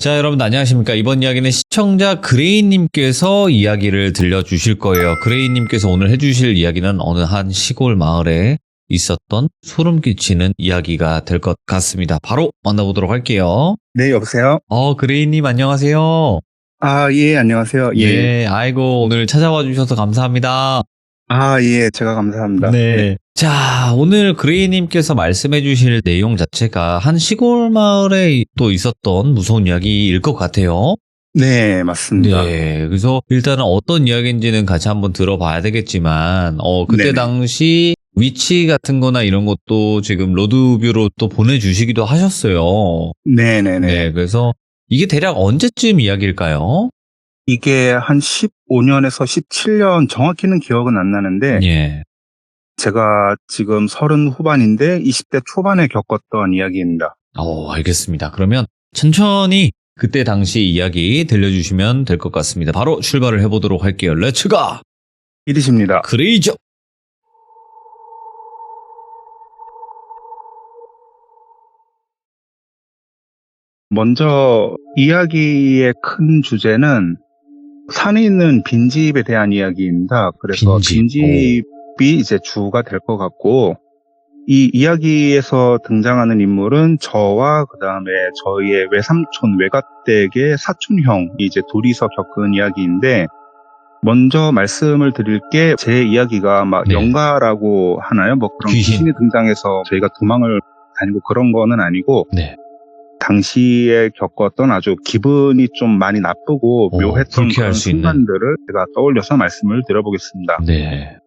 자, 여러분 안녕하십니까. 이번 이야기는 시청자 그레이님께서 이야기를 들려주실 거예요. 그레이님께서 오늘 해주실 이야기는 어느 한 시골 마을에 있었던 소름 끼치는 이야기가 될 것 같습니다. 바로 만나보도록 할게요. 네, 여보세요? 그레이님 안녕하세요. 예, 안녕하세요. 예. 네, 아이고 오늘 찾아와 주셔서 감사합니다. 예, 제가 감사합니다. 네. 자, 오늘 그레이님께서 말씀해 주실 내용 자체가 한 시골 마을에 또 있었던 무서운 이야기일 것 같아요. 네, 맞습니다. 네. 그래서 일단은 어떤 이야기인지는 같이 한번 들어봐야 되겠지만, 그때 네네. 당시 위치 같은 거나 이런 것도 지금 로드뷰로 또 보내주시기도 하셨어요. 네네네. 네. 그래서 이게 대략 언제쯤 이야기일까요? 이게 한 15년에서 17년 정확히는 기억은 안 나는데, 예. 제가 지금 30 후반인데 20대 초반에 겪었던 이야기입니다. 알겠습니다. 그러면 천천히 그때 당시 이야기 들려주시면 될 것 같습니다. 바로 출발을 해보도록 할게요. 렛츠가! 이리십니다. 그레이죠! 먼저 이야기의 큰 주제는 산에 있는 빈집에 대한 이야기입니다. 그래서 빈집이 이제 주가 될 것 같고, 이 이야기에서 등장하는 인물은 저와 그 다음에 저희의 외삼촌, 외갓댁의 사촌형이 이제 둘이서 겪은 이야기인데, 먼저 말씀을 드릴 게 제 이야기가 막 네. 영가라고 하나요? 뭐 그런 귀신이 등장해서 저희가 도망을 다니고 그런 거는 아니고, 네. 당시에 겪었던 아주 기분이 좀 많이 나쁘고 묘했던 그런 순간들을 제가 떠올려서 말씀을 드려보겠습니다. 네.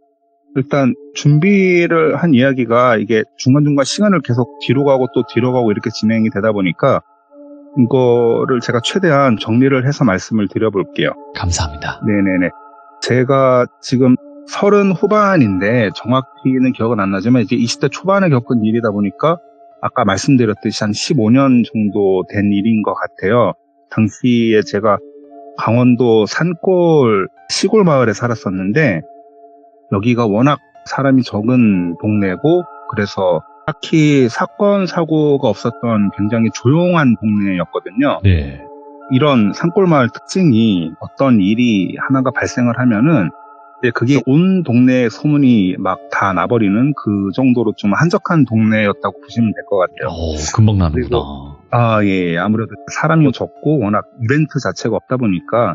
일단 준비를 한 이야기가 이게 중간중간 시간을 계속 뒤로 가고 또 뒤로 가고 이렇게 진행이 되다 보니까 이거를 제가 최대한 정리를 해서 말씀을 드려볼게요. 감사합니다. 네네네. 제가 지금 30 후반인데 정확히는 기억은 안 나지만 이제 20대 초반에 겪은 일이다 보니까 아까 말씀드렸듯이 한 15년 정도 된 일인 것 같아요. 당시에 제가 강원도 산골 시골 마을에 살았었는데 여기가 워낙 사람이 적은 동네고 그래서 딱히 사건 사고가 없었던 굉장히 조용한 동네였거든요. 네. 이런 산골 마을 특징이 어떤 일이 하나가 발생을 하면은 그게 온 동네에 소문이 막 다 나버리는 그 정도로 좀 한적한 동네였다고 보시면 될 것 같아요. 금방 나는구나. 예. 아무래도 사람이 적고 워낙 이벤트 자체가 없다 보니까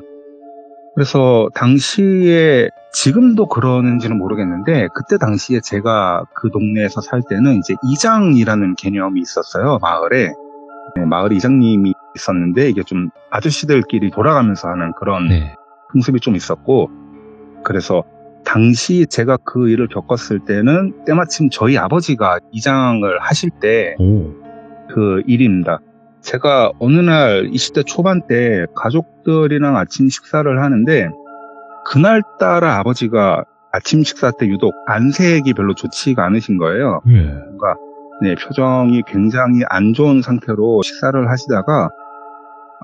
그래서 당시에 지금도 그러는지는 모르겠는데 그때 당시에 제가 그 동네에서 살 때는 이제 이장이라는 개념이 있었어요. 마을에. 네, 마을 이장님이 있었는데 이게 좀 아저씨들끼리 돌아가면서 하는 그런 풍습이 좀 있었고 그래서 당시 제가 그 일을 겪었을 때는 때마침 저희 아버지가 이장을 하실 때 그 일입니다. 제가 어느 날 20대 초반 때 가족들이랑 아침 식사를 하는데 그날따라 아버지가 아침 식사 때 유독 안색이 별로 좋지가 않으신 거예요. 뭔가 표정이 굉장히 안 좋은 상태로 식사를 하시다가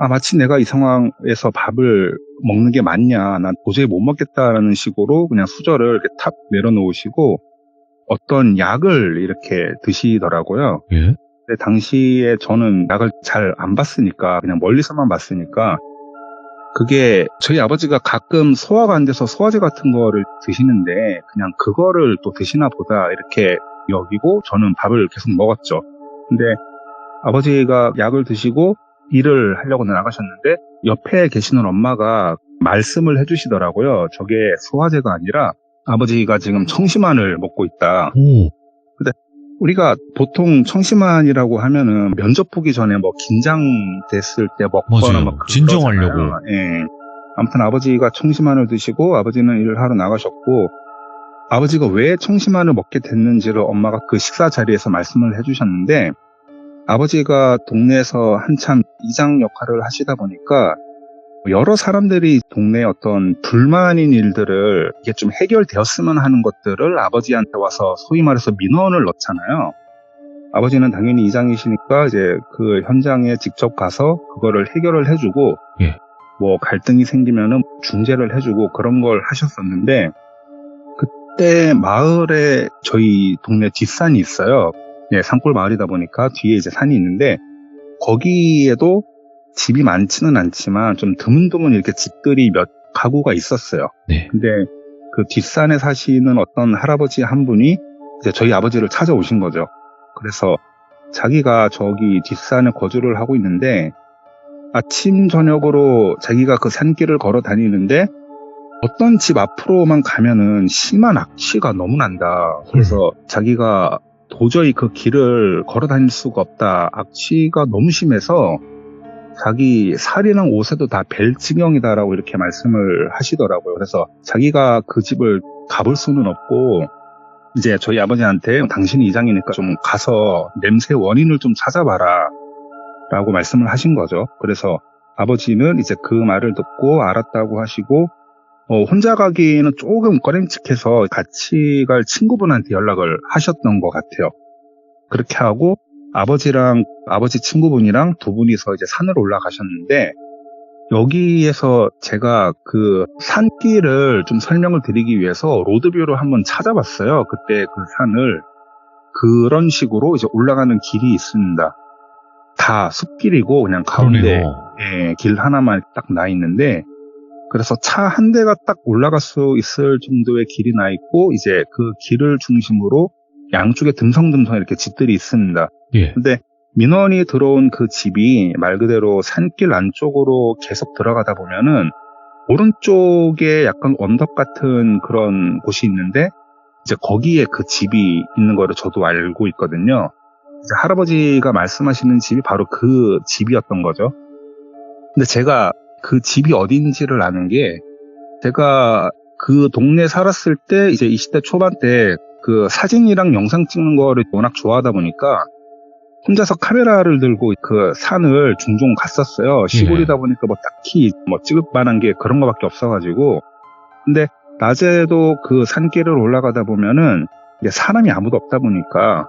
마치 내가 이 상황에서 밥을 먹는 게 맞냐, 난 도저히 못 먹겠다라는 식으로 그냥 수저를 이렇게 탁 내려놓으시고 어떤 약을 이렇게 드시더라고요. 근데 당시에 저는 약을 잘 안 봤으니까 그냥 멀리서만 봤으니까 그게 저희 아버지가 가끔 소화가 안 돼서 소화제 같은 거를 드시는데 그냥 그거를 또 드시나 보다 이렇게 여기고 저는 밥을 계속 먹었죠. 근데 아버지가 약을 드시고 일을 하려고 나가셨는데 옆에 계시는 엄마가 말씀을 해주시더라고요. 저게 소화제가 아니라 아버지가 지금 청심환을 먹고 있다. 근데 우리가 보통 청심환이라고 하면은 면접 보기 전에 뭐 긴장됐을 때 먹거나 막 진정하려고. 예. 아무튼 아버지가 청심환을 드시고 아버지는 일을 하러 나가셨고 아버지가 왜 청심환을 먹게 됐는지를 엄마가 그 식사 자리에서 말씀을 해주셨는데 아버지가 동네에서 한참 이장 역할을 하시다 보니까 여러 사람들이 동네에 어떤 불만인 일들을 이게 좀 해결되었으면 하는 것들을 아버지한테 와서 소위 말해서 민원을 넣잖아요. 아버지는 당연히 이장이시니까 이제 그 현장에 직접 가서 그거를 해결을 해주고 뭐 갈등이 생기면은 중재를 해주고 그런 걸 하셨었는데 그때 마을에 저희 동네 뒷산이 있어요. 산골 마을이다 보니까 뒤에 이제 산이 있는데 거기에도 집이 많지는 않지만 좀 드문드문 이렇게 집들이 몇 가구가 있었어요. 네. 근데 그 뒷산에 사시는 어떤 할아버지 한 분이 이제 저희 아버지를 찾아오신 거죠. 그래서 자기가 저기 뒷산에 거주를 하고 있는데 아침 저녁으로 자기가 그 산길을 걸어 다니는데 어떤 집 앞으로만 가면은 심한 악취가 너무 난다. 그래서 자기가 도저히 그 길을 걸어 다닐 수가 없다. 악취가 너무 심해서 자기 살이랑 옷에도 다 벨 지경이다라고 이렇게 말씀을 하시더라고요. 그래서 자기가 그 집을 가볼 수는 없고 이제 저희 아버지한테 당신이 이장이니까 좀 가서 냄새 원인을 좀 찾아봐라 라고 말씀을 하신 거죠. 그래서 아버지는 이제 그 말을 듣고 알았다고 하시고 혼자 가기에는 조금 꺼림칙해서 같이 갈 친구분한테 연락을 하셨던 것 같아요. 그렇게 하고 아버지랑 아버지 친구분이랑 두 분이서 이제 산을 올라가셨는데 여기에서 제가 그 산길을 좀 설명을 드리기 위해서 로드뷰를 한번 찾아봤어요. 그때 그 산을 그런 식으로 이제 올라가는 길이 있습니다. 다 숲길이고 그냥 가운데 길 하나만 딱 나 있는데 그래서 차 한 대가 딱 올라갈 수 있을 정도의 길이 나 있고 이제 그 길을 중심으로 양쪽에 듬성듬성 이렇게 집들이 있습니다. 예. 근데 민원이 들어온 그 집이 말 그대로 산길 안쪽으로 계속 들어가다 보면은 오른쪽에 약간 언덕 같은 그런 곳이 있는데 이제 거기에 그 집이 있는 거를 저도 알고 있거든요. 이제 할아버지가 말씀하시는 집이 바로 그 집이었던 거죠. 근데 제가 그 집이 어딘지를 아는 게 제가 그 동네에 살았을 때 이제 20대 초반 때 그 사진이랑 영상 찍는 거를 워낙 좋아하다 보니까 혼자서 카메라를 들고 그 산을 종종 갔었어요. 시골이다 보니까 뭐 딱히 뭐 찍을 만한 게 그런 거밖에 없어가지고. 근데 낮에도 그 산길을 올라가다 보면은 이게 사람이 아무도 없다 보니까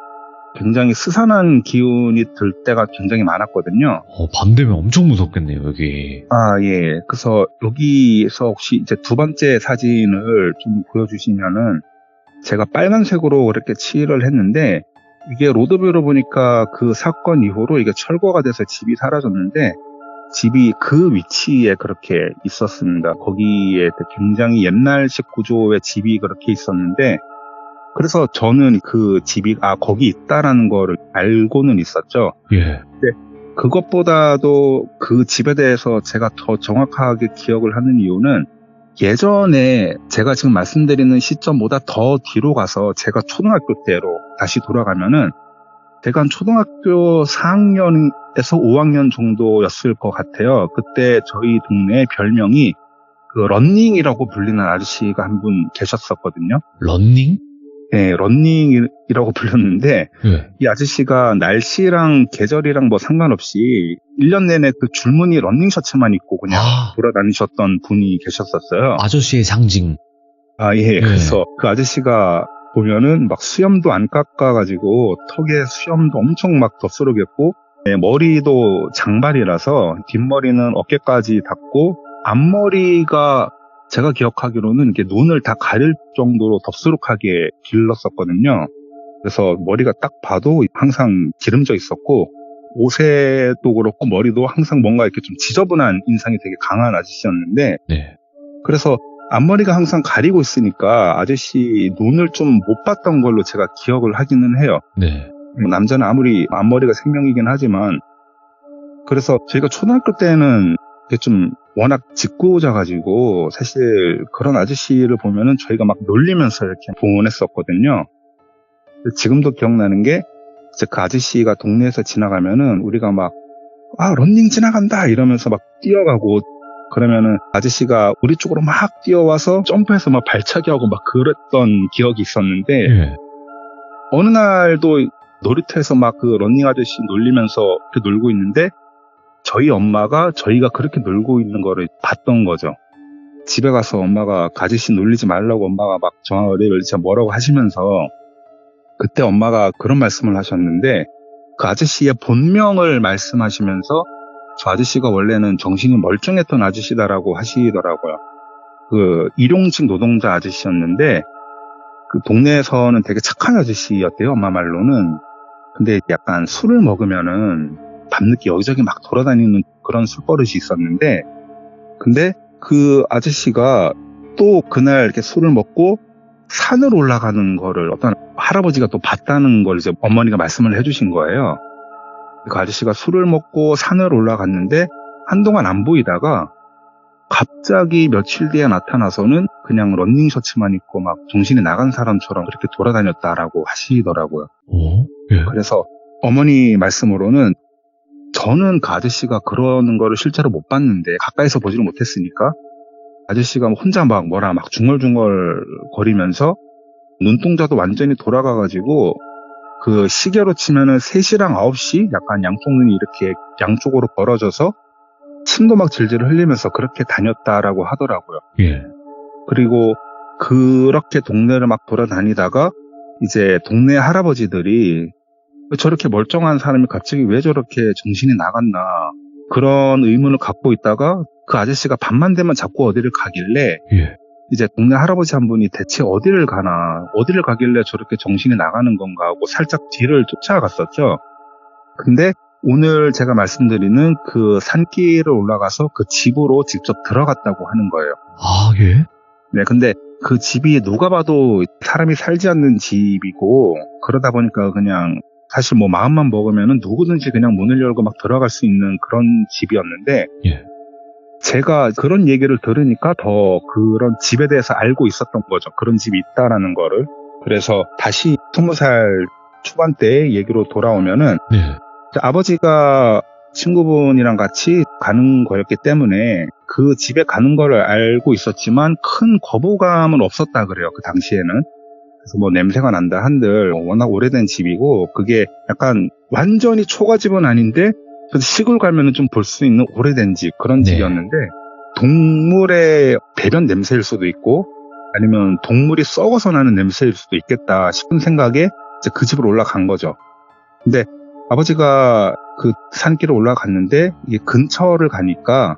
굉장히 스산한 기운이 들 때가 굉장히 많았거든요. 밤 되면 엄청 무섭겠네요, 여기. 아, 예. 그래서 여기에서 혹시 이제 두 번째 사진을 좀 보여주시면은 제가 빨간색으로 그렇게 칠을 했는데 이게 로드뷰로 보니까 그 사건 이후로 이게 철거가 돼서 집이 사라졌는데 집이 그 위치에 그렇게 있었습니다. 거기에 굉장히 옛날식 구조의 집이 그렇게 있었는데 그래서 저는 그 집이 거기 있다라는 거를 알고는 있었죠. 예. 근데 그것보다도 그 집에 대해서 제가 더 정확하게 기억을 하는 이유는 예전에 제가 지금 말씀드리는 시점보다 더 뒤로 가서 제가 초등학교 때로 다시 돌아가면은 제가 한 초등학교 4학년에서 5학년 정도였을 것 같아요. 그때 저희 동네 별명이 그 런닝이라고 불리는 아저씨가 한 분 계셨었거든요. 런닝? 네, 런닝이라고 불렸는데 예. 이 아저씨가 날씨랑 계절이랑 뭐 상관없이 1년 내내 그 줄무늬 런닝 셔츠만 입고 그냥 돌아다니셨던 분이 계셨었어요. 아저씨의 상징. 예. 그래서 그 아저씨가 보면은 막 수염도 안 깎아가지고 턱에 수염도 엄청 막 덧스르겠고 머리도 장발이라서 뒷머리는 어깨까지 닿고 앞머리가 제가 기억하기로는 이렇게 눈을 다 가릴 정도로 덥수룩하게 길렀었거든요. 그래서 머리가 딱 봐도 항상 기름져 있었고 옷에도 그렇고 머리도 항상 뭔가 이렇게 좀 지저분한 인상이 되게 강한 아저씨였는데 네. 그래서 앞머리가 항상 가리고 있으니까 아저씨 눈을 좀 못 봤던 걸로 제가 기억을 하기는 해요. 네. 남자는 아무리 앞머리가 생명이긴 하지만 그래서 저희가 초등학교 때는 좀 워낙 짓궂어가지고 사실 그런 아저씨를 보면은 저희가 막 놀리면서 이렇게 보냈었거든요. 지금도 기억나는 게 이제 그 아저씨가 동네에서 지나가면은 우리가 막 런닝 지나간다 이러면서 막 뛰어가고 그러면은 아저씨가 우리 쪽으로 막 뛰어와서 점프해서 막 발차기하고 막 그랬던 기억이 있었는데 어느 날도 놀이터에서 막 그 런닝 아저씨 놀리면서 이렇게 놀고 있는데 저희 엄마가 저희가 그렇게 놀고 있는 거를 봤던 거죠. 집에 가서 엄마가 그 아저씨 놀리지 말라고 엄마가 막 저를 진짜 뭐라고 하시면서 그때 엄마가 그런 말씀을 하셨는데 그 아저씨의 본명을 말씀하시면서 저 아저씨가 원래는 정신이 멀쩡했던 아저씨다라고 하시더라고요. 그 일용직 노동자 아저씨였는데 그 동네에서는 되게 착한 아저씨였대요, 엄마 말로는. 근데 약간 술을 먹으면은 밤늦게 여기저기 막 돌아다니는 그런 술버릇이 있었는데, 근데 그 아저씨가 또 그날 이렇게 술을 먹고 산을 올라가는 거를 어떤 할아버지가 또 봤다는 걸 이제 어머니가 말씀을 해주신 거예요. 그 아저씨가 술을 먹고 산을 올라갔는데 한동안 안 보이다가 갑자기 며칠 뒤에 나타나서는 그냥 런닝 셔츠만 입고 막 정신이 나간 사람처럼 그렇게 돌아다녔다라고 하시더라고요. 예. 그래서 어머니 말씀으로는 저는 그 아저씨가 그러는 거를 실제로 못 봤는데 가까이서 보지를 못했으니까 아저씨가 혼자 막 뭐라 막 중얼중얼 거리면서 눈동자도 완전히 돌아가가지고 그 시계로 치면은 3시랑 9시 약간 양쪽 눈이 이렇게 양쪽으로 벌어져서 침도 막 질질 흘리면서 그렇게 다녔다라고 하더라고요. 예. 그리고 그렇게 동네를 막 돌아다니다가 이제 동네 할아버지들이 저렇게 멀쩡한 사람이 갑자기 왜 저렇게 정신이 나갔나 그런 의문을 갖고 있다가 그 아저씨가 밤만 되면 자꾸 어디를 가길래 예. 이제 동네 할아버지 한 분이 대체 어디를 가나 어디를 가길래 저렇게 정신이 나가는 건가 하고 살짝 뒤를 쫓아갔었죠. 근데 오늘 제가 말씀드리는 그 산길을 올라가서 그 집으로 직접 들어갔다고 하는 거예요. 아, 예? 네, 근데 그 집이 누가 봐도 사람이 살지 않는 집이고 그러다 보니까 그냥 사실 뭐 마음만 먹으면은 누구든지 그냥 문을 열고 막 들어갈 수 있는 그런 집이었는데 예. 제가 그런 얘기를 들으니까 더 그런 집에 대해서 알고 있었던 거죠. 그런 집이 있다라는 거를. 그래서 다시 20살 초반대의 얘기로 돌아오면은 네. 아버지가 친구분이랑 같이 가는 거였기 때문에 그 집에 가는 걸 알고 있었지만 큰 거부감은 없었다 그래요. 그 당시에는. 그래서 뭐 냄새가 난다 한들 워낙 오래된 집이고 그게 약간 완전히 초가집은 아닌데 시골 가면은 좀 볼 수 있는 오래된 집 그런 네. 집이었는데 동물의 배변 냄새일 수도 있고 아니면 동물이 썩어서 나는 냄새일 수도 있겠다 싶은 생각에 이제 그 집으로 올라간 거죠. 근데 아버지가 그 산길을 올라갔는데 이게 근처를 가니까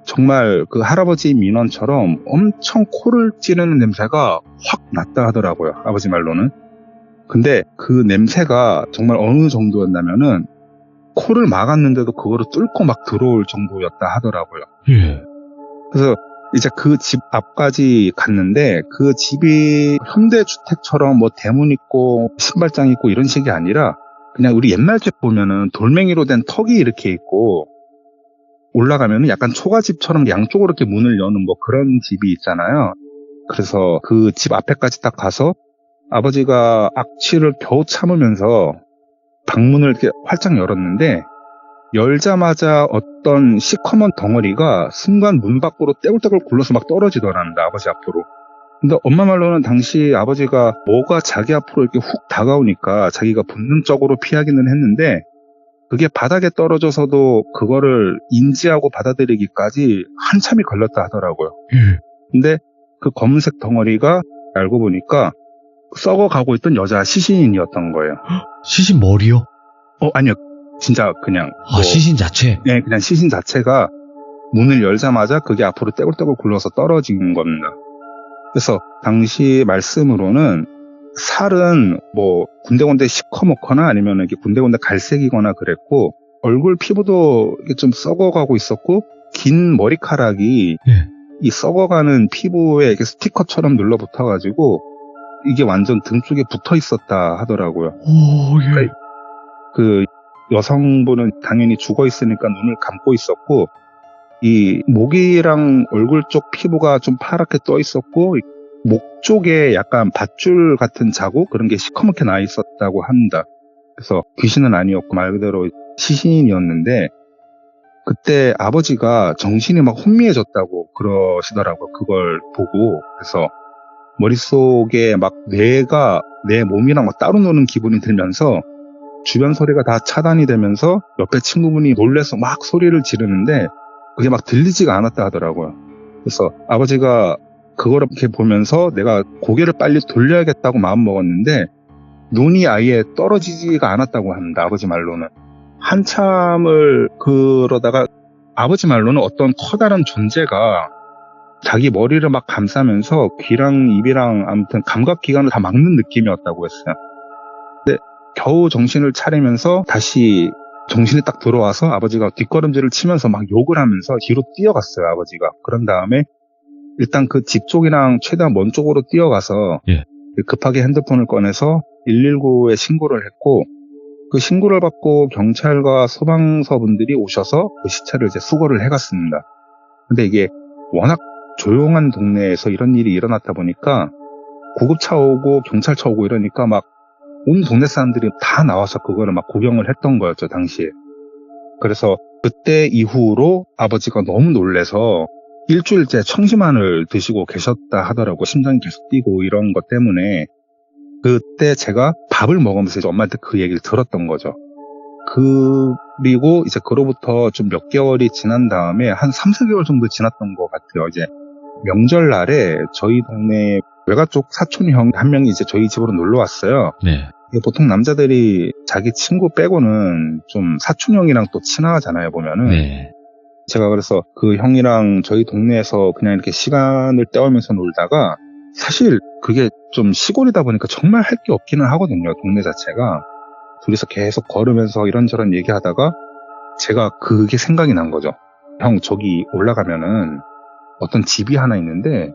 정말 그 할아버지 민원처럼 엄청 코를 찌르는 냄새가 확 났다 하더라고요. 아버지 말로는. 근데 그 냄새가 정말 어느 정도였냐면은 코를 막았는데도 그거를 뚫고 막 들어올 정도였다 하더라고요. 예. 그래서 이제 그 집 앞까지 갔는데 그 집이 현대주택처럼 뭐 대문 있고 신발장 있고 이런 식이 아니라 그냥 우리 옛날 집 보면은 돌멩이로 된 턱이 이렇게 있고 올라가면은 약간 초가집처럼 양쪽으로 이렇게 문을 여는 뭐 그런 집이 있잖아요. 그래서 그 집 앞에까지 딱 가서 아버지가 악취를 겨우 참으면서 방문을 이렇게 활짝 열었는데 열자마자 어떤 시커먼 덩어리가 순간 문 밖으로 떼굴떼굴 굴러서 막 떨어지더랍니다. 아버지 앞으로. 근데 엄마 말로는 당시 아버지가 뭐가 자기 앞으로 이렇게 훅 다가오니까 자기가 본능적으로 피하기는 했는데 그게 바닥에 떨어져서도 그거를 인지하고 받아들이기까지 한참이 걸렸다 하더라고요. 예. 근데 그 검은색 덩어리가 알고 보니까 썩어가고 있던 여자 시신이었던 거예요. 시신 머리요? 아니요. 진짜 그냥. 시신 자체? 네, 그냥 시신 자체가 문을 열자마자 그게 앞으로 떼굴떼굴 굴러서 떨어진 겁니다. 그래서 당시 말씀으로는 살은 뭐 군데군데 시커멓거나 아니면 이렇게 군데군데 갈색이거나 그랬고 얼굴 피부도 이게 좀 썩어가고 있었고 긴 머리카락이 예. 이 썩어가는 피부에 이렇게 스티커처럼 눌러붙어가지고 이게 완전 등 쪽에 붙어 있었다 하더라고요. 오, 예. 그 여성분은 당연히 죽어 있으니까 눈을 감고 있었고 이 목이랑 얼굴 쪽 피부가 좀 파랗게 떠 있었고 목 쪽에 약간 밧줄 같은 자국 그런 게 시커멓게 나 있었다고 합니다. 그래서 귀신은 아니었고 말 그대로 시신이었는데 그때 아버지가 정신이 막 혼미해졌다고 그러시더라고요. 그걸 보고. 그래서 머릿속에 막 뇌가 내 몸이랑 막 따로 노는 기분이 들면서 주변 소리가 다 차단이 되면서 옆에 친구분이 놀래서 막 소리를 지르는데 그게 막 들리지가 않았다 하더라고요. 그래서 아버지가 그걸 이렇게 보면서 내가 고개를 빨리 돌려야겠다고 마음먹었는데 눈이 아예 떨어지지가 않았다고 합니다. 아버지 말로는. 한참을 그러다가 아버지 말로는 어떤 커다란 존재가 자기 머리를 막 감싸면서 귀랑 입이랑 아무튼 감각기관을 다 막는 느낌이었다고 했어요. 근데 겨우 정신을 차리면서 다시 정신이 딱 들어와서 아버지가 뒷걸음질을 치면서 막 욕을 하면서 뒤로 뛰어갔어요, 아버지가. 그런 다음에 일단 그 집 쪽이랑 최대한 먼 쪽으로 뛰어가서 예. 급하게 핸드폰을 꺼내서 119에 신고를 했고, 그 신고를 받고 경찰과 소방서 분들이 오셔서 그 시체를 이제 수거를 해갔습니다. 근데 이게 워낙 조용한 동네에서 이런 일이 일어났다 보니까 구급차 오고 경찰차 오고 이러니까 막 온 동네 사람들이 다 나와서 그거를 막 구경을 했던 거였죠, 당시에. 그래서 그때 이후로 아버지가 너무 놀래서 일주일째 청심환을 드시고 계셨다 하더라고요. 심장이 계속 뛰고 이런 것 때문에. 그때 제가 밥을 먹으면서 이제 엄마한테 그 얘기를 들었던 거죠. 그리고 이제 그로부터 좀 몇 개월이 지난 다음에 한 3, 4개월 정도 지났던 것 같아요. 이제 명절날에 저희 동네 외가 쪽 사촌 형 한 명이 이제 저희 집으로 놀러 왔어요. 네. 보통 남자들이 자기 친구 빼고는 좀 사촌 형이랑 또 친하잖아요, 보면은. 네. 제가 그래서 그 형이랑 저희 동네에서 그냥 이렇게 시간을 때우면서 놀다가, 사실 그게 좀 시골이다 보니까 정말 할 게 없기는 하거든요, 동네 자체가. 둘이서 계속 걸으면서 이런저런 얘기하다가 제가 그게 생각이 난 거죠. 형, 저기 올라가면은 어떤 집이 하나 있는데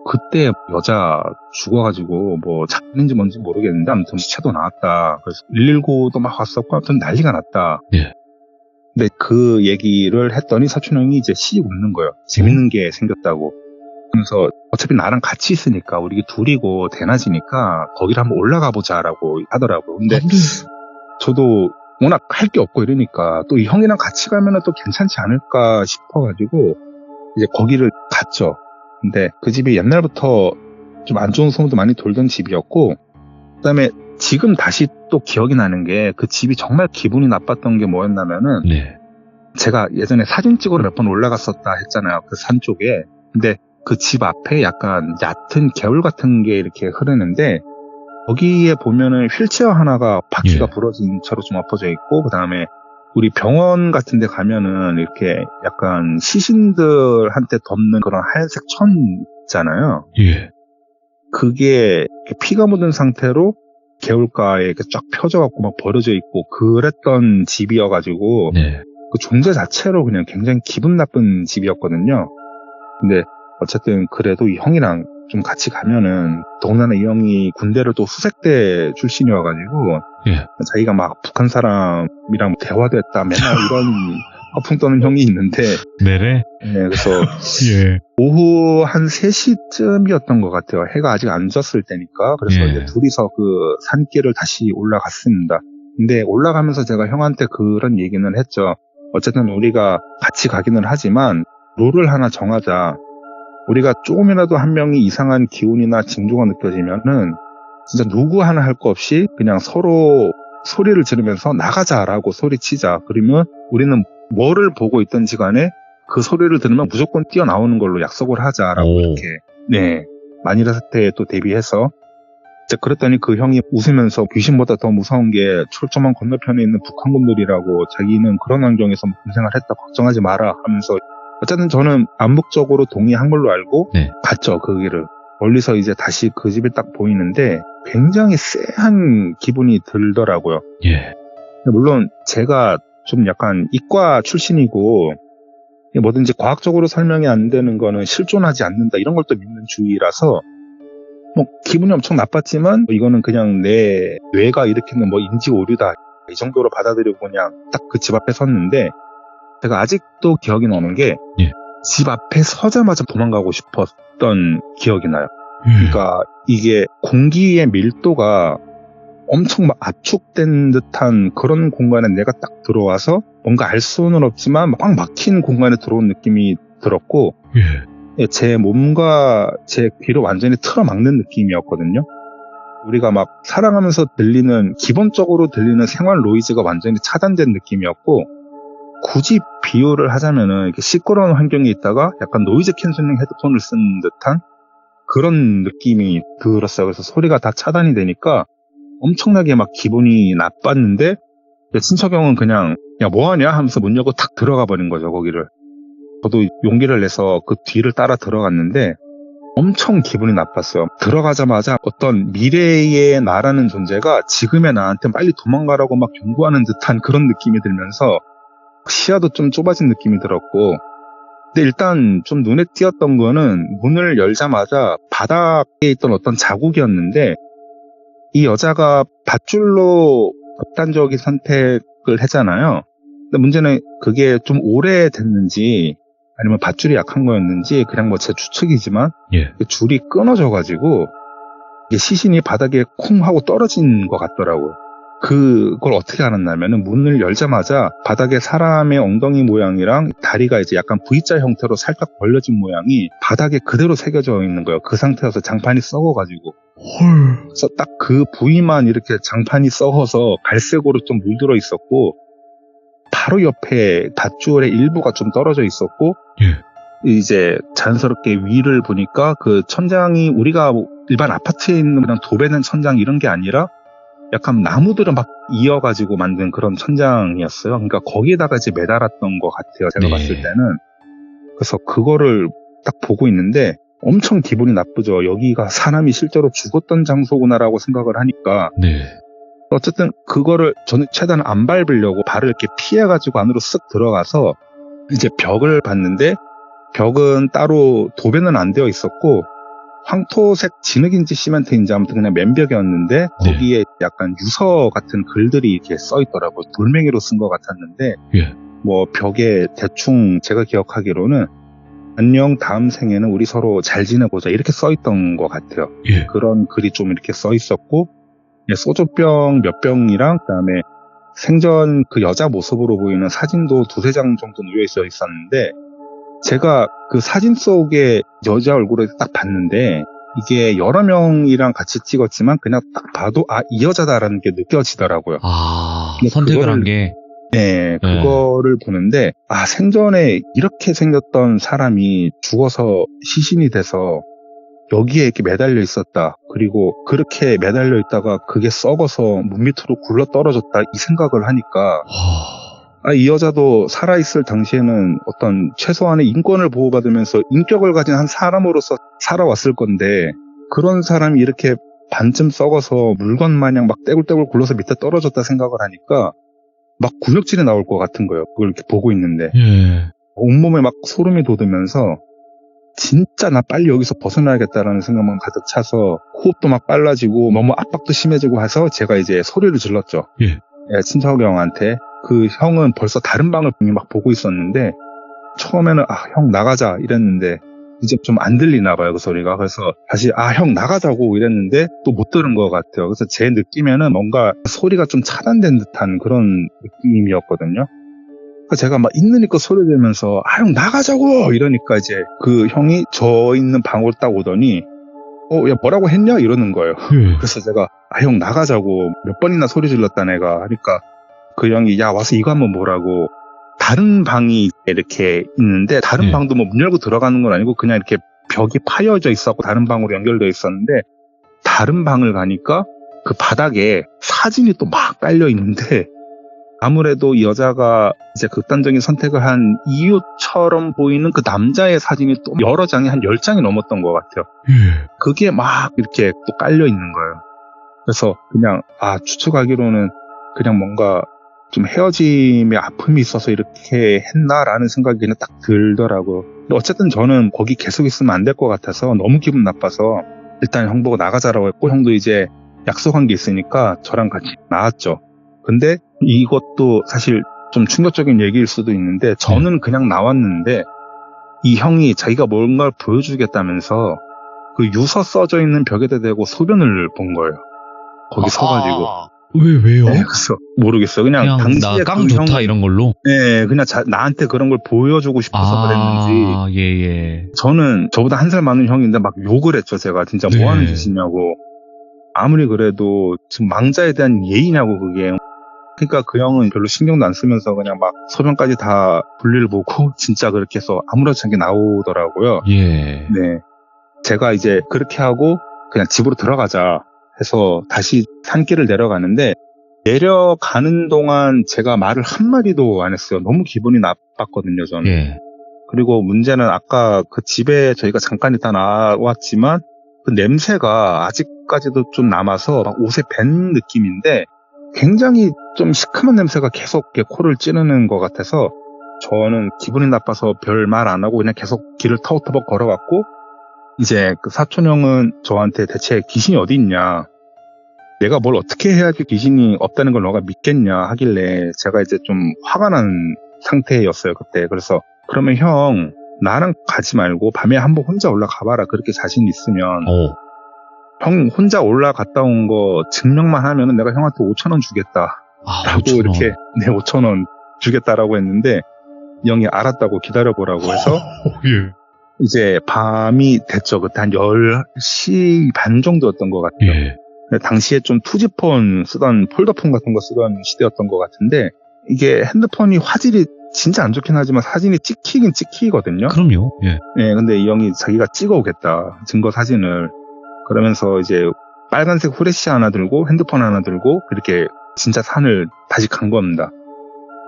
그때 여자 죽어가지고 뭐 잡는지 뭔지 모르겠는데 아무튼 시체도 나왔다. 그래서 119도 막 왔었고 아무튼 난리가 났다. 예. 근데 그 얘기를 했더니 사촌 형이 이제 씩 웃는 거예요. 재밌는 게 생겼다고. 그래서 어차피 나랑 같이 있으니까 우리 둘이고 대낮이니까 거기를 한번 올라가 보자라고 하더라고요. 근데 저도 워낙 할 게 없고 이러니까 또 이 형이랑 같이 가면은 또 괜찮지 않을까 싶어가지고 이제 거기를 갔죠. 근데 그 집이 옛날부터 좀 안 좋은 소문도 많이 돌던 집이었고, 그다음에 지금 다시 또 기억이 나는 게 그 집이 정말 기분이 나빴던 게 뭐였냐면은, 네. 제가 예전에 사진 찍으러 몇 번 올라갔었다 했잖아요. 그 산 쪽에. 근데 그 집 앞에 약간 얕은 개울 같은 게 이렇게 흐르는데 거기에 보면은 휠체어 하나가 바퀴가 예. 부러진 채로 좀 엎어져 있고, 그 다음에 우리 병원 같은 데 가면은 이렇게 약간 시신들한테 덮는 그런 하얀색 천 있잖아요. 예. 그게 피가 묻은 상태로 개울가에 이렇게 쫙 펴져갖고 막 버려져 있고 그랬던 집이어가지고, 네. 그 존재 자체로 그냥 굉장히 기분 나쁜 집이었거든요. 근데 어쨌든 그래도 이 형이랑 좀 같이 가면은, 더군다나 이 형이 군대를 또 수색대 출신이어가지고 예. 자기가 막 북한 사람이랑 대화됐다 맨날 이런 허풍 떠는 형이 있는데, 네네. 네, 그래서 예. 오후 한 3시쯤이었던 것 같아요. 해가 아직 안 졌을 때니까. 그래서 예. 이제 둘이서 그 산길을 다시 올라갔습니다. 근데 올라가면서 제가 형한테 그런 얘기는 했죠. 어쨌든 우리가 같이 가기는 하지만 룰을 하나 정하자. 우리가 조금이라도 한 명이 이상한 기운이나 징조가 느껴지면은 진짜 누구 하나 할 거 없이 그냥 서로 소리를 지르면서 나가자라고 소리치자. 그러면 우리는 뭐를 보고 있든지 간에 그 소리를 들으면 무조건 뛰어나오는 걸로 약속을 하자라고 오. 이렇게, 네, 만일의 사태에 또 대비해서. 이제 그랬더니 그 형이 웃으면서 귀신보다 더 무서운 게 철조망 건너편에 있는 북한군들이라고, 자기는 그런 환경에서 군생활 했다, 걱정하지 마라 하면서, 어쨌든 저는 암묵적으로 동의한 걸로 알고 네. 갔죠, 그 길을. 멀리서 이제 다시 그 집이 딱 보이는데 굉장히 쎄한 기분이 들더라고요. 예. 물론 제가 좀 약간 이과 출신이고 뭐든지 과학적으로 설명이 안 되는 거는 실존하지 않는다 이런 걸 또 믿는 주의라서 뭐 기분이 엄청 나빴지만 이거는 그냥 내 뇌가 일으키는 뭐 인지 오류다 이 정도로 받아들이고 그냥 딱 그 집 앞에 섰는데, 제가 아직도 기억이 나는 게 집 예. 앞에 서자마자 도망가고 싶었던 기억이 나요. 예. 그러니까 이게 공기의 밀도가 엄청 막 압축된 듯한 그런 공간에 내가 딱 들어와서 뭔가 알 수는 없지만 꽉 막힌 공간에 들어온 느낌이 들었고, 예. 제 몸과 제 귀를 완전히 틀어막는 느낌이었거든요. 우리가 막 살아가면서 들리는, 기본적으로 들리는 생활 노이즈가 완전히 차단된 느낌이었고, 굳이 비유를 하자면은 이렇게 시끄러운 환경에 있다가 약간 노이즈 캔슬링 헤드폰을 쓴 듯한 그런 느낌이 들었어요. 그래서 소리가 다 차단이 되니까 엄청나게 막 기분이 나빴는데, 친척 형은 그냥 야 뭐하냐 하면서 문 열고 탁 들어가 버린 거죠, 거기를. 저도 용기를 내서 그 뒤를 따라 들어갔는데 엄청 기분이 나빴어요. 들어가자마자 어떤 미래의 나라는 존재가 지금의 나한테 빨리 도망가라고 막 경고하는 듯한 그런 느낌이 들면서 시야도 좀 좁아진 느낌이 들었고, 근데 일단 좀 눈에 띄었던 거는 문을 열자마자 바닥에 있던 어떤 자국이었는데, 이 여자가 밧줄로 극단적인 선택을 했잖아요. 근데 문제는 그게 좀 오래됐는지 아니면 밧줄이 약한 거였는지 그냥 뭐 제 추측이지만 예. 줄이 끊어져가지고 이게 시신이 바닥에 쿵 하고 떨어진 것 같더라고요. 그걸 어떻게 알았냐면은 문을 열자마자 바닥에 사람의 엉덩이 모양이랑 다리가 이제 약간 V자 형태로 살짝 벌려진 모양이 바닥에 그대로 새겨져 있는 거예요. 그 상태여서 장판이 썩어가지고. 헐. 그래서 딱 그 부위만 이렇게 장판이 썩어서 갈색으로 좀 물들어 있었고, 바로 옆에 밧줄의 일부가 좀 떨어져 있었고, 예. 이제 자연스럽게 위를 보니까 그 천장이 우리가 일반 아파트에 있는 그냥 도배된 천장 이런 게 아니라 약간 나무들을 막 이어가지고 만든 그런 천장이었어요. 그러니까 거기에다가 이제 매달았던 것 같아요. 제가 네. 봤을 때는. 그래서 그거를 딱 보고 있는데 엄청 기분이 나쁘죠. 여기가 사람이 실제로 죽었던 장소구나라고 생각을 하니까. 네. 어쨌든 그거를 저는 최대한 안 밟으려고 발을 이렇게 피해가지고 안으로 쓱 들어가서 이제 벽을 봤는데, 벽은 따로 도배는 안 되어 있었고 황토색 진흙인지 시멘트인지 아무튼 그냥 맨벽이었는데, 거기에 약간 유서 같은 글들이 이렇게 써 있더라고요. 돌멩이로 쓴 것 같았는데, 예. 뭐 벽에 대충 제가 기억하기로는 안녕, 다음 생에는 우리 서로 잘 지내보자 이렇게 써 있던 것 같아요. 예. 그런 글이 좀 이렇게 써 있었고, 소주병 몇 병이랑 그다음에 생전 그 여자 모습으로 보이는 사진도 두세 장 정도 놓여 있었는데, 제가 그 사진 속에 여자 얼굴을 딱 봤는데 이게 여러 명이랑 같이 찍었지만 그냥 딱 봐도 이 여자다라는 게 느껴지더라고요. 선택을 한 게. 네, 그거를 보는데 생전에 이렇게 생겼던 사람이 죽어서 시신이 돼서 여기에 이렇게 매달려 있었다. 그리고 그렇게 매달려 있다가 그게 썩어서 문 밑으로 굴러 떨어졌다. 이 생각을 하니까 이 여자도 살아있을 당시에는 어떤 최소한의 인권을 보호받으면서 인격을 가진 한 사람으로서 살아왔을 건데, 그런 사람이 이렇게 반쯤 썩어서 물건 마냥 막 떼굴떼굴 굴러서 밑에 떨어졌다 생각을 하니까 막 구역질이 나올 것 같은 거예요. 그걸 이렇게 보고 있는데. 예. 온몸에 막 소름이 돋으면서 진짜 나 빨리 여기서 벗어나야겠다라는 생각만 가득 차서 호흡도 막 빨라지고 너무 압박도 심해지고 해서 제가 이제 소리를 질렀죠. 예. 친척 형한테. 그 형은 벌써 다른 방을 막 보고 있었는데, 처음에는 형 나가자 이랬는데 이제 좀 안 들리나 봐요, 그 소리가. 그래서 다시 형 나가자고 이랬는데 또 못 들은 것 같아요. 그래서 제 느낌에는 뭔가 소리가 좀 차단된 듯한 그런 느낌이었거든요. 그래서 제가 막 있는 힘껏 소리 지르면서 형 나가자고 이러니까 이제 그 형이 저 있는 방으로 딱 오더니 야 뭐라고 했냐 이러는 거예요. 그래서 제가 형 나가자고 몇 번이나 소리 질렀다 내가 하니까 그 형이 야 와서 이거 한번 보라고. 다른 방이 이렇게 있는데 다른 방도 뭐 문 열고 들어가는 건 아니고 그냥 이렇게 벽이 파여져 있었고 다른 방으로 연결되어 있었는데, 다른 방을 가니까 그 바닥에 사진이 또 막 깔려 있는데, 아무래도 이 여자가 이제 극단적인 선택을 한 이유처럼 보이는 그 남자의 사진이 또 여러 장이 한 10장이 넘었던 것 같아요. 그게 막 이렇게 또 깔려 있는 거예요. 그래서 그냥 추측하기로는 그냥 뭔가 좀 헤어짐의 아픔이 있어서 이렇게 했나라는 생각이 그냥 딱 들더라고요. 근데 어쨌든 저는 거기 계속 있으면 안 될 것 같아서 너무 기분 나빠서 일단 형 보고 나가자라고 했고, 형도 이제 약속한 게 있으니까 저랑 같이 나왔죠. 근데 이것도 사실 좀 충격적인 얘기일 수도 있는데, 저는 그냥 나왔는데 이 형이 자기가 뭔가를 보여주겠다면서 그 유서 써져 있는 벽에다 대고 소변을 본 거예요. 거기 서가지고. 왜요? 네, 그래서 모르겠어요. 그냥 당시에 나 깡 좋다 이런 걸로? 네, 그냥 나한테 그런 걸 보여주고 싶어서 그랬는지. 예. 저는 저보다 한 살 많은 형인데 막 욕을 했죠. 제가 진짜 뭐 하는 짓이냐고. 아무리 그래도 지금 망자에 대한 예의냐고 그게. 그러니까 그 형은 별로 신경도 안 쓰면서 그냥 막 소변까지 다 볼일 보고 진짜 그렇게 해서 아무렇지 않게 나오더라고요. 예. 네, 제가 이제 그렇게 하고 그냥 집으로 들어가자 해서 다시 산길을 내려가는데, 내려가는 동안 제가 말을 한마디도 안 했어요. 너무 기분이 나빴거든요, 저는. 예. 그리고 문제는 아까 그 집에 저희가 잠깐 있다 나왔지만 그 냄새가 아직까지도 좀 남아서 막 옷에 밴 느낌인데 굉장히 좀 시큼한 냄새가 계속 이렇게 코를 찌르는 것 같아서 저는 기분이 나빠서 별 말 안 하고 그냥 계속 길을 터벅터벅 걸어왔고 이제 그 사촌 형은 저한테 대체 귀신이 어디 있냐, 내가 뭘 어떻게 해야지 귀신이 없다는 걸 너가 믿겠냐 하길래 제가 이제 좀 화가 난 상태였어요 그때. 그래서 그러면 형 나랑 가지 말고 밤에 한번 혼자 올라가 봐라, 그렇게 자신 있으면. 형 혼자 올라갔다 온 거 증명만 하면은 내가 형한테 5,000원 주겠다 라고 5,000원. 이렇게 5,000원 주겠다라고 했는데 형이 알았다고 기다려보라고 해서 예. 이제 밤이 됐죠. 그때 한 10시 반 정도였던 것 같아요. 예. 당시에 좀 투지폰 쓰던, 폴더폰 같은 거 쓰던 시대였던 것 같은데 이게 핸드폰이 화질이 진짜 안 좋긴 하지만 사진이 찍히긴 찍히거든요. 그럼요. 예. 네, 근데 이 형이 자기가 찍어오겠다, 증거 사진을. 그러면서 이제 빨간색 후레쉬 하나 들고 핸드폰 하나 들고 그렇게 진짜 산을 다시 간 겁니다.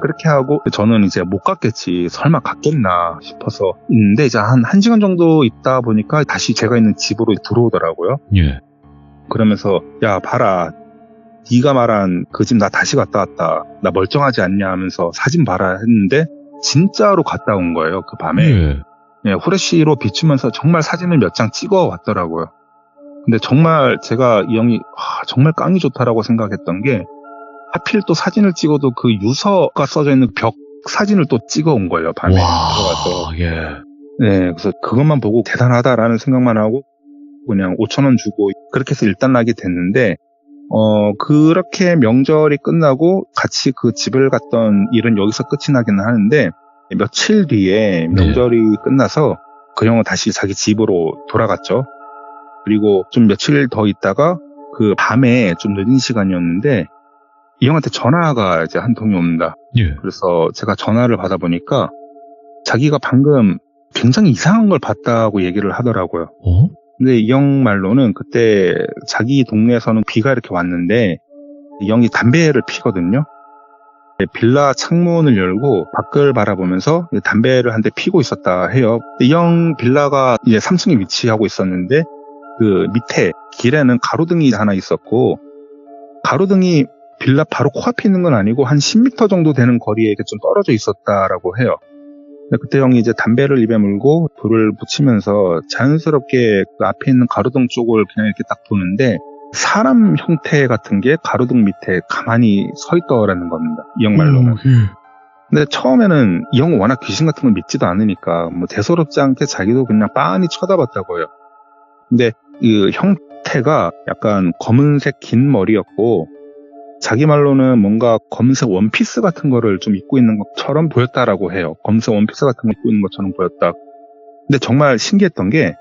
그렇게 하고 저는 이제 못 갔겠지, 설마 갔겠나 싶어서 있는데 이제 한 1시간 정도 있다 보니까 다시 제가 있는 집으로 들어오더라고요. 예. 그러면서 야 봐라, 네가 말한 그 집 나 다시 갔다 왔다, 나 멀쩡하지 않냐 하면서 사진 봐라 했는데 진짜로 갔다 온 거예요. 그 밤에. 예. 예, 후레쉬로 비추면서 정말 사진을 몇 장 찍어 왔더라고요. 근데 정말 제가 이 형이 정말 깡이 좋다라고 생각했던 게 하필 또 사진을 찍어도 그 유서가 써져 있는 벽 사진을 또 찍어 온 거예요. 밤에 들어가서. 예. 네, 그래서 그것만 보고 대단하다라는 생각만 하고 그냥 5,000원 주고 그렇게 해서 일단 나게 됐는데 그렇게 명절이 끝나고 같이 그 집을 갔던 일은 여기서 끝이 나기는 하는데 며칠 뒤에 명절이 끝나서 그 형은 다시 자기 집으로 돌아갔죠. 그리고 좀 며칠 더 있다가 그 밤에 좀 늦은 시간이었는데 이 형한테 전화가 이제 한 통이 옵니다. 예. 그래서 제가 전화를 받아보니까 자기가 방금 굉장히 이상한 걸 봤다고 얘기를 하더라고요. 근데 이 형 말로는 그때 자기 동네에서는 비가 이렇게 왔는데 이 형이 담배를 피거든요. 빌라 창문을 열고 밖을 바라보면서 담배를 한 대 피고 있었다 해요. 이 형 빌라가 이제 3층에 위치하고 있었는데 그 밑에 길에는 가로등이 하나 있었고 가로등이 빌라 바로 코앞에 있는 건 아니고 한 10m 정도 되는 거리에 이렇게 좀 떨어져 있었다라고 해요. 그때 형이 이제 담배를 입에 물고 불을 붙이면서 자연스럽게 그 앞에 있는 가로등 쪽을 그냥 이렇게 딱 보는데 사람 형태 같은 게 가로등 밑에 가만히 서 있더라는 겁니다. 이 형 말로는. 근데 처음에는 이 형은 워낙 귀신 같은 걸 믿지도 않으니까 뭐 대수롭지 않게 자기도 그냥 빤히 쳐다봤다고요. 근데 그 형태가 약간 검은색 긴 머리였고 자기 말로는 뭔가 검은색 원피스 같은 거를 좀 입고 있는 것처럼 보였다라고 해요. 검은색 원피스 같은 거 입고 있는 것처럼 보였다. 근데 정말 신기했던 게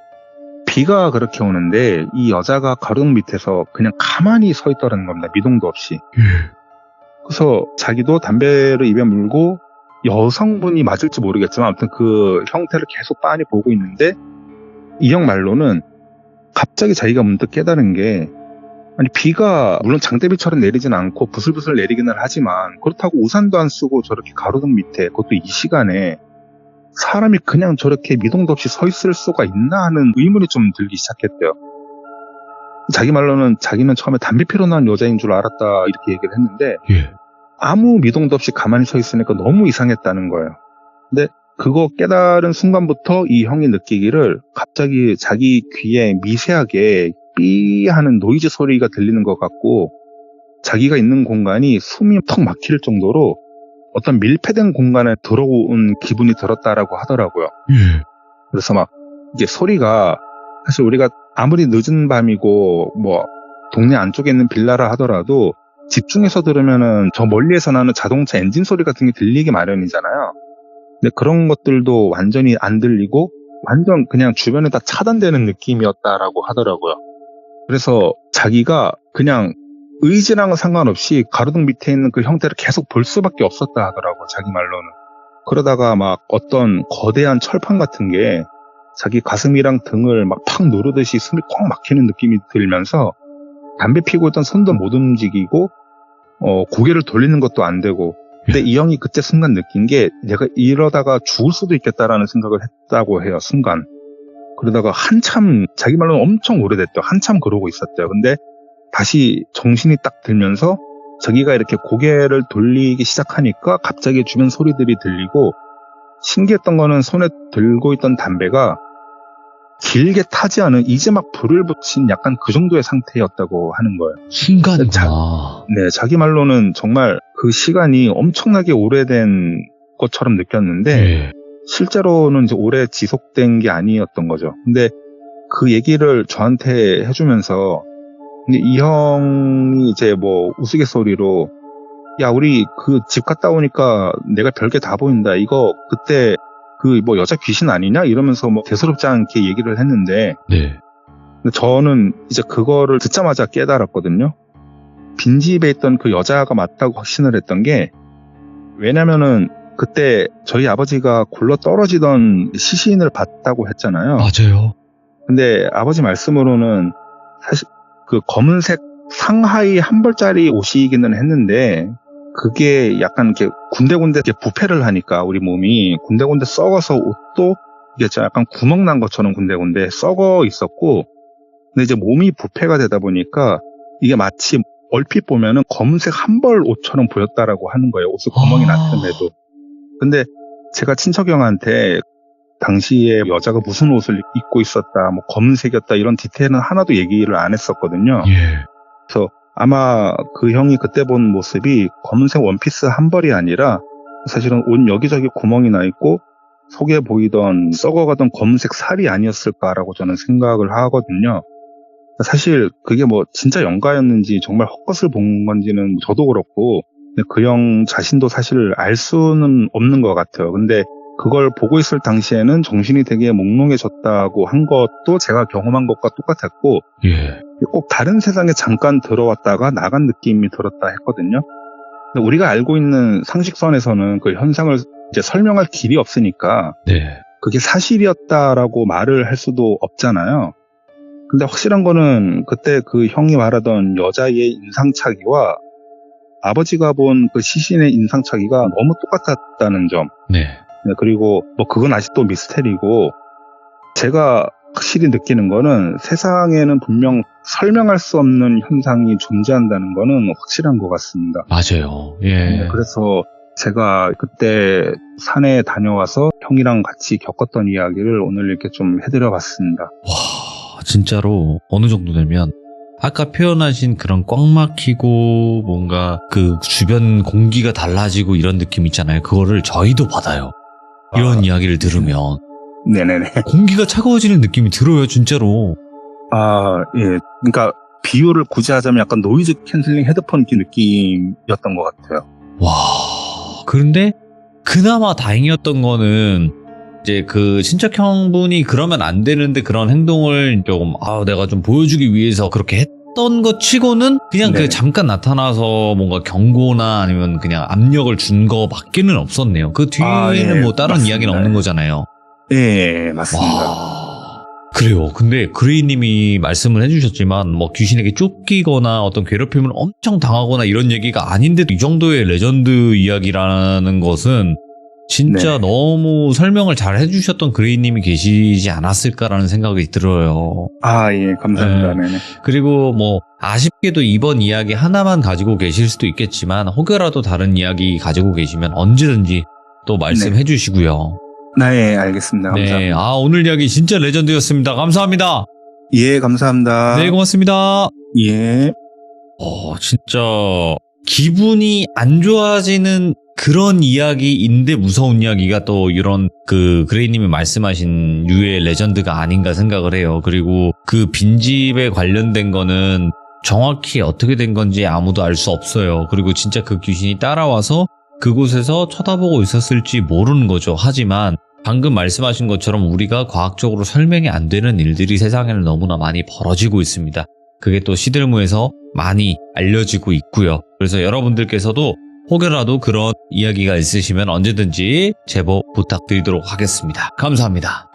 비가 그렇게 오는데 이 여자가 가로등 밑에서 그냥 가만히 서 있더라는 겁니다. 미동도 없이. 그래서 자기도 담배를 입에 물고 여성분이 맞을지 모르겠지만 아무튼 그 형태를 계속 빤히 보고 있는데 이 형 말로는 갑자기 자기가 문득 깨달은 게 아니 비가 물론 장대비처럼 내리진 않고 부슬부슬 내리기는 하지만 그렇다고 우산도 안 쓰고 저렇게 가로등 밑에 그것도 이 시간에 사람이 그냥 저렇게 미동도 없이 서 있을 수가 있나 하는 의문이 좀 들기 시작했대요. 자기 말로는 자기는 처음에 담배 피러 나온 여자인 줄 알았다 이렇게 얘기를 했는데 아무 미동도 없이 가만히 서 있으니까 너무 이상했다는 거예요. 근데 그거 깨달은 순간부터 이 형이 느끼기를 갑자기 자기 귀에 미세하게 삐 하는 노이즈 소리가 들리는 것 같고 자기가 있는 공간이 숨이 턱 막힐 정도로 어떤 밀폐된 공간에 들어온 기분이 들었다라고 하더라고요. 그래서 막 이게 소리가 사실 우리가 아무리 늦은 밤이고 뭐 동네 안쪽에 있는 빌라라 하더라도 집중해서 들으면은 저 멀리에서 나는 자동차 엔진 소리 같은 게 들리기 마련이잖아요. 근데 그런 것들도 완전히 안 들리고 완전 그냥 주변에 다 차단되는 느낌이었다라고 하더라고요. 그래서 자기가 그냥 의지랑은 상관없이 가로등 밑에 있는 그 형태를 계속 볼 수밖에 없었다 하더라고, 자기 말로는. 그러다가 막 어떤 거대한 철판 같은 게 자기 가슴이랑 등을 막 팍 누르듯이 숨이 꽉 막히는 느낌이 들면서 담배 피고 있던 손도 못 움직이고 고개를 돌리는 것도 안 되고 근데 이 형이 그때 순간 느낀 게 내가 이러다가 죽을 수도 있겠다라는 생각을 했다고 해요. 순간. 그러다가 한참 자기 말로는 엄청 오래됐대요. 한참 그러고 있었대요. 근데 다시 정신이 딱 들면서 자기가 이렇게 고개를 돌리기 시작하니까 갑자기 주변 소리들이 들리고 신기했던 거는 손에 들고 있던 담배가 길게 타지 않은 이제 막 불을 붙인 약간 그 정도의 상태였다고 하는 거예요. 순간이구나. 네, 자기 말로는 정말 그 시간이 엄청나게 오래된 것처럼 느꼈는데 네. 실제로는 이제 오래 지속된 게 아니었던 거죠. 근데 그 얘기를 저한테 해주면서 근데 이 형이 이제 뭐 우스갯소리로 야 우리 그 집 갔다 오니까 내가 별게 다 보인다. 이거 그때 그 뭐 여자 귀신 아니냐 이러면서 뭐 대수롭지 않게 얘기를 했는데 네. 근데 저는 이제 그거를 듣자마자 깨달았거든요. 빈집에 있던 그 여자가 맞다고 확신을 했던 게 왜냐면은 그때 저희 아버지가 굴러 떨어지던 시신을 봤다고 했잖아요. 맞아요. 근데 아버지 말씀으로는 사실 그 검은색 상하이 한 벌짜리 옷이기는 했는데 그게 약간 이렇게 군데군데 이렇게 부패를 하니까 우리 몸이 군데군데 썩어서 옷도 이게 약간 구멍 난 것처럼 군데군데 썩어 있었고 근데 이제 몸이 부패가 되다 보니까 이게 마치 얼핏 보면은 검은색 한 벌 옷처럼 보였다라고 하는 거예요. 옷에 구멍이 났음에도. 근데 제가 친척 형한테 당시에 여자가 무슨 옷을 입고 있었다, 뭐 검은색이었다 이런 디테일은 하나도 얘기를 안 했었거든요. 예. 그래서 아마 그 형이 그때 본 모습이 검은색 원피스 한 벌이 아니라 사실은 옷 여기저기 구멍이 나 있고 속에 보이던 썩어가던 검은색 살이 아니었을까라고 저는 생각을 하거든요. 사실 그게 뭐 진짜 영가였는지 정말 헛것을 본 건지는 저도 그렇고 그 형 자신도 사실 알 수는 없는 것 같아요. 근데 그걸 보고 있을 당시에는 정신이 되게 몽롱해졌다고 한 것도 제가 경험한 것과 똑같았고 예. 꼭 다른 세상에 잠깐 들어왔다가 나간 느낌이 들었다 했거든요. 근데 우리가 알고 있는 상식선에서는 그 현상을 이제 설명할 길이 없으니까 네. 그게 사실이었다라고 말을 할 수도 없잖아요. 근데 확실한 거는 그때 그 형이 말하던 여자의 인상착의와 아버지가 본 그 시신의 인상착의가 너무 똑같았다는 점. 네. 네, 그리고 뭐 그건 아직도 미스테리고 제가 확실히 느끼는 거는 세상에는 분명 설명할 수 없는 현상이 존재한다는 거는 확실한 것 같습니다. 맞아요. 예. 네, 그래서 제가 그때 산에 다녀와서 형이랑 같이 겪었던 이야기를 오늘 이렇게 좀 해드려 봤습니다. 와, 진짜로 어느 정도 되면 아까 표현하신 그런 꽉 막히고 뭔가 그 주변 공기가 달라지고 이런 느낌 있잖아요. 그거를 저희도 받아요. 이런 이야기를 들으면 네네네. 공기가 차가워지는 느낌이 들어요, 진짜로. 아, 예. 그러니까 비유를 굳이 하자면 약간 노이즈 캔슬링 헤드폰 느낌이었던 것 같아요. 와, 그런데 그나마 다행이었던 거는 이제 그 친척형분이 그러면 안 되는데 그런 행동을 조금 내가 좀 보여주기 위해서 그렇게 했던 것 치고는 그냥 네. 그 잠깐 나타나서 뭔가 경고나 아니면 그냥 압력을 준 거밖에는 없었네요. 그 뒤에는 예, 뭐 다른 맞습니다. 이야기는 없는 거잖아요. 예, 맞습니다. 와, 그래요. 근데 그레이님이 말씀을 해주셨지만 뭐 귀신에게 쫓기거나 어떤 괴롭힘을 엄청 당하거나 이런 얘기가 아닌데도 이 정도의 레전드 이야기라는 것은 진짜 네. 너무 설명을 잘 해주셨던 그레이님이 계시지 않았을까라는 생각이 들어요. 아, 예, 감사합니다. 네네. 그리고 뭐 아쉽게도 이번 이야기 하나만 가지고 계실 수도 있겠지만 혹여라도 다른 이야기 가지고 계시면 언제든지 또 말씀해 주시고요. 네, 알겠습니다. 감사합니다. 네, 오늘 이야기 진짜 레전드였습니다. 감사합니다. 예, 감사합니다. 네, 고맙습니다. 예. 진짜 기분이 안 좋아지는 그런 이야기인데 무서운 이야기가 또 이런 그 그레이님이 말씀하신 유의 레전드가 아닌가 생각을 해요. 그리고 그 빈집에 관련된 거는 정확히 어떻게 된 건지 아무도 알 수 없어요. 그리고 진짜 그 귀신이 따라와서 그곳에서 쳐다보고 있었을지 모르는 거죠. 하지만 방금 말씀하신 것처럼 우리가 과학적으로 설명이 안 되는 일들이 세상에는 너무나 많이 벌어지고 있습니다. 그게 또 시들무에서 많이 알려지고 있고요. 그래서 여러분들께서도 혹여라도 그런 이야기가 있으시면 언제든지 제보 부탁드리도록 하겠습니다. 감사합니다.